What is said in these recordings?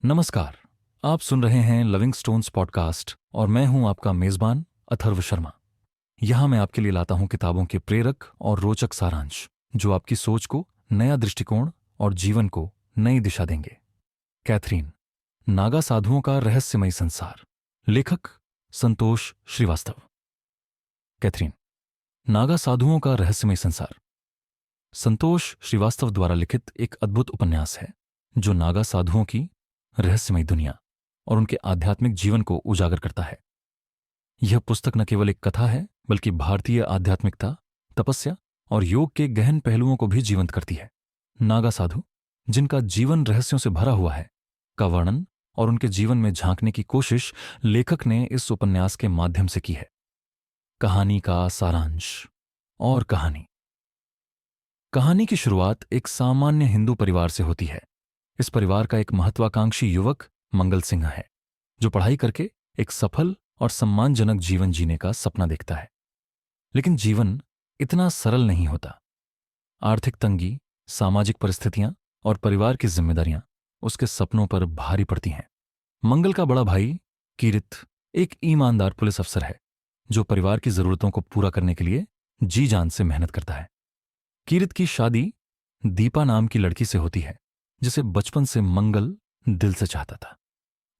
नमस्कार। आप सुन रहे हैं लविंग स्टोन्स पॉडकास्ट और मैं हूं आपका मेजबान अथर्व शर्मा। यहां मैं आपके लिए लाता हूं किताबों के प्रेरक और रोचक सारांश जो आपकी सोच को नया दृष्टिकोण और जीवन को नई दिशा देंगे। कैथरीन, नागा साधुओं का रहस्यमय संसार। लेखक संतोष श्रीवास्तव। कैथरीन, नागा साधुओं का रहस्यमय संसार संतोष श्रीवास्तव द्वारा लिखित एक अद्भुत उपन्यास है जो नागा साधुओं की रहस्यमय दुनिया और उनके आध्यात्मिक जीवन को उजागर करता है। यह पुस्तक न केवल एक कथा है बल्कि भारतीय आध्यात्मिकता, तपस्या और योग के गहन पहलुओं को भी जीवंत करती है। नागा साधु, जिनका जीवन रहस्यों से भरा हुआ है, का वर्णन और उनके जीवन में झांकने की कोशिश लेखक ने इस उपन्यास के माध्यम से की है। कहानी का सारांश और कहानी। कहानी की शुरुआत एक सामान्य हिंदू परिवार से होती है। इस परिवार का एक महत्वाकांक्षी युवक मंगल सिंह है जो पढ़ाई करके एक सफल और सम्मानजनक जीवन जीने का सपना देखता है। लेकिन जीवन इतना सरल नहीं होता। आर्थिक तंगी, सामाजिक परिस्थितियां और परिवार की जिम्मेदारियां उसके सपनों पर भारी पड़ती हैं। मंगल का बड़ा भाई कीरित एक ईमानदार पुलिस अफसर है जो परिवार की जरूरतों को पूरा करने के लिए जी जान से मेहनत करता है। कीरित की शादी दीपा नाम की लड़की से होती है जिसे बचपन से मंगल दिल से चाहता था।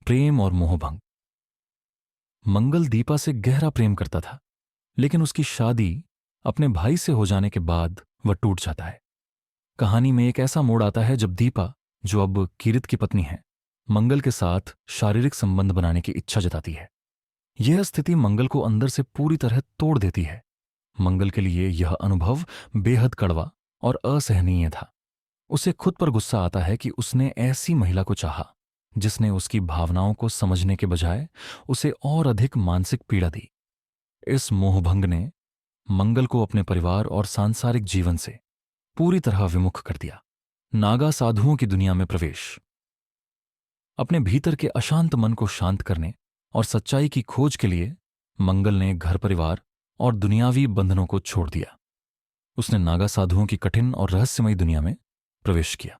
प्रेम और मोहभंग। मंगल दीपा से गहरा प्रेम करता था, लेकिन उसकी शादी अपने भाई से हो जाने के बाद वह टूट जाता है। कहानी में एक ऐसा मोड़ आता है जब दीपा, जो अब कीरित की पत्नी है, मंगल के साथ शारीरिक संबंध बनाने की इच्छा जताती है। यह स्थिति मंगल को अंदर से पूरी तरह तोड़ देती है। मंगल के लिए यह अनुभव बेहद कड़वा और असहनीय था। उसे खुद पर गुस्सा आता है कि उसने ऐसी महिला को चाहा जिसने उसकी भावनाओं को समझने के बजाय उसे और अधिक मानसिक पीड़ा दी। इस मोहभंग ने मंगल को अपने परिवार और सांसारिक जीवन से पूरी तरह विमुख कर दिया। नागा साधुओं की दुनिया में प्रवेश। अपने भीतर के अशांत मन को शांत करने और सच्चाई की खोज के लिए मंगल ने घर परिवार और दुनियावी बंधनों को छोड़ दिया। उसने नागा साधुओं की कठिन और रहस्यमयी दुनिया में प्रवेश किया।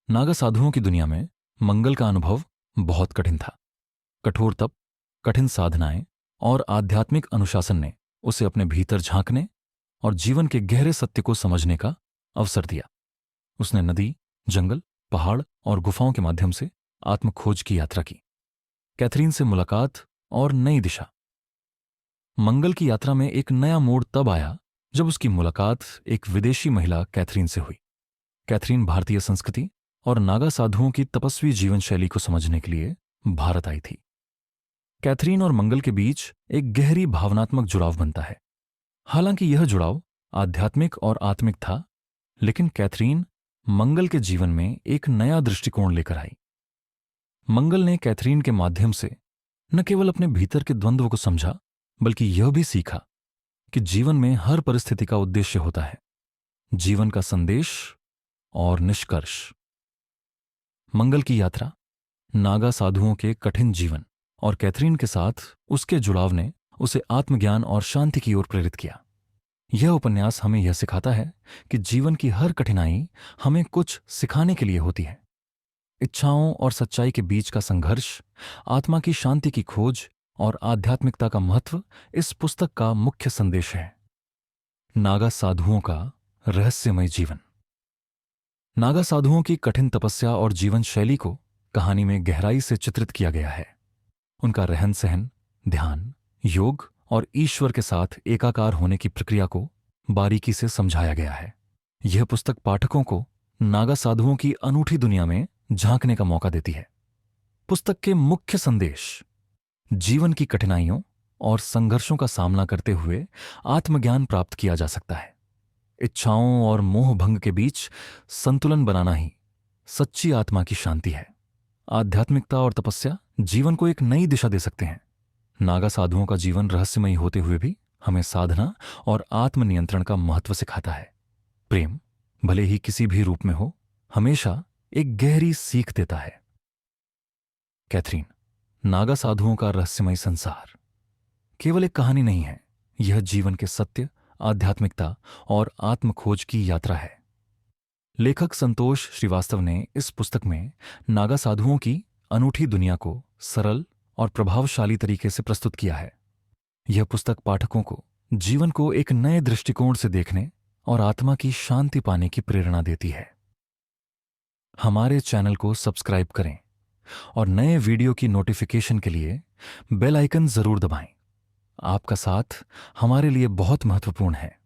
नागा साधुओं की दुनिया में मंगल का अनुभव बहुत कठिन था। कठोर तप, कठिन साधनाएं और आध्यात्मिक अनुशासन ने उसे अपने भीतर झांकने और जीवन के गहरे सत्य को समझने का अवसर दिया। उसने नदी, जंगल, पहाड़ और गुफाओं के माध्यम से आत्मखोज की यात्रा की। कैथरीन से मुलाकात और नई दिशा। मंगल की यात्रा में एक नया मोड़ तब आया जब उसकी मुलाकात एक विदेशी महिला कैथरीन से हुई। कैथरीन भारतीय संस्कृति और नागा साधुओं की तपस्वी जीवन शैली को समझने के लिए भारत आई थी। कैथरीन और मंगल के बीच एक गहरी भावनात्मक जुड़ाव बनता है। हालांकि यह जुड़ाव आध्यात्मिक और आत्मिक था, लेकिन कैथरीन मंगल के जीवन में एक नया दृष्टिकोण लेकर आई। मंगल ने कैथरीन के माध्यम से न केवल अपने भीतर के द्वंद्व को समझा, बल्कि यह भी सीखा कि जीवन में हर परिस्थिति का उद्देश्य होता है। जीवन का संदेश और निष्कर्ष। मंगल की यात्रा, नागा साधुओं के कठिन जीवन और कैथरीन के साथ उसके जुड़ाव ने उसे आत्मज्ञान और शांति की ओर प्रेरित किया। यह उपन्यास हमें यह सिखाता है कि जीवन की हर कठिनाई हमें कुछ सिखाने के लिए होती है। इच्छाओं और सच्चाई के बीच का संघर्ष, आत्मा की शांति की खोज और आध्यात्मिकता का महत्व इस पुस्तक का मुख्य संदेश है। नागा साधुओं का रहस्यमय जीवन। नागा साधुओं की कठिन तपस्या और जीवन शैली को कहानी में गहराई से चित्रित किया गया है। उनका रहन सहन, ध्यान, योग और ईश्वर के साथ एकाकार होने की प्रक्रिया को बारीकी से समझाया गया है। यह पुस्तक पाठकों को नागा साधुओं की अनूठी दुनिया में झांकने का मौका देती है। पुस्तक के मुख्य संदेश: जीवन की कठिनाइयों और संघर्षों का सामना करते हुए आत्मज्ञान प्राप्त किया जा सकता है। इच्छाओं और मोहभंग के बीच संतुलन बनाना ही सच्ची आत्मा की शांति है। आध्यात्मिकता और तपस्या जीवन को एक नई दिशा दे सकते हैं। नागा साधुओं का जीवन रहस्यमयी होते हुए भी हमें साधना और आत्मनियंत्रण का महत्व सिखाता है। प्रेम, भले ही किसी भी रूप में हो, हमेशा एक गहरी सीख देता है। कैथरीन, नागा साधुओं का रहस्यमय संसार केवल एक कहानी नहीं है, यह जीवन के सत्य, आध्यात्मिकता और आत्मखोज की यात्रा है। लेखक संतोष श्रीवास्तव ने इस पुस्तक में नागा साधुओं की अनूठी दुनिया को सरल और प्रभावशाली तरीके से प्रस्तुत किया है। यह पुस्तक पाठकों को जीवन को एक नए दृष्टिकोण से देखने और आत्मा की शांति पाने की प्रेरणा देती है। हमारे चैनल को सब्सक्राइब करें और नए वीडियो की नोटिफिकेशन के लिए बेल आइकन जरूर दबाएं। आपका साथ हमारे लिए बहुत महत्वपूर्ण है।